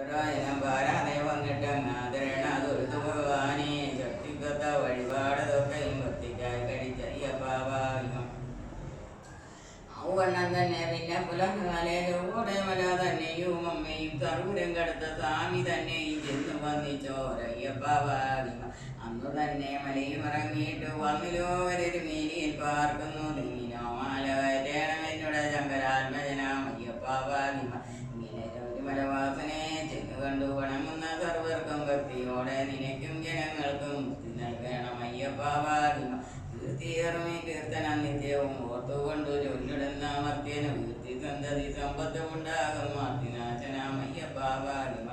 പാരാതെ വന്നിട്ടങ്ങാതിരണ തൊഴുതു ഭഗവാനെ ശക്തിക്കത്ത വഴിപാടതൊക്കെയും ഭക്തിക്കായി കഴിച്ചയ്യപ്പാവായും ഔവണ്ണം തന്നെ പിന്നെ പുലർന്നാലേ കൂടെ മല തന്നെയും അമ്മയും കർപ്പൂരം കടുത്ത സ്വാമി തന്നെയും ചെന്നു വന്നിച്ചോരയ്യപ്പാവായും അന്നു തന്നെ മലയും ഇറങ്ങിയിട്ട് വന്നിലോ ഒരു മീനിയിൽ പാർക്കുന്നു നീനോ മാല കയറ്റേണം എന്നോട് ശങ്കരാത്മജനാമയ്യപ്പാവായും ഇങ്ങനെ മലവാസനെ ചെന്നു കണ്ടു വണങ്ങുന്ന സർവർക്കും ഭക്തിയോടെ നിനക്കും ജനങ്ങൾക്കും മുക്തി നൽകണം അയ്യപ്പാവായും കീർത്തിയേറുമേ കീർത്തനം നിത്യവും ഓർത്തുകൊണ്ടു ചൊല്ലിടുന്ന മർത്യന് കീർത്തി സന്തതി സമ്പത്തും ഉണ്ടാകും മാർത്തിനാശനാമയ്യപ്പാവായും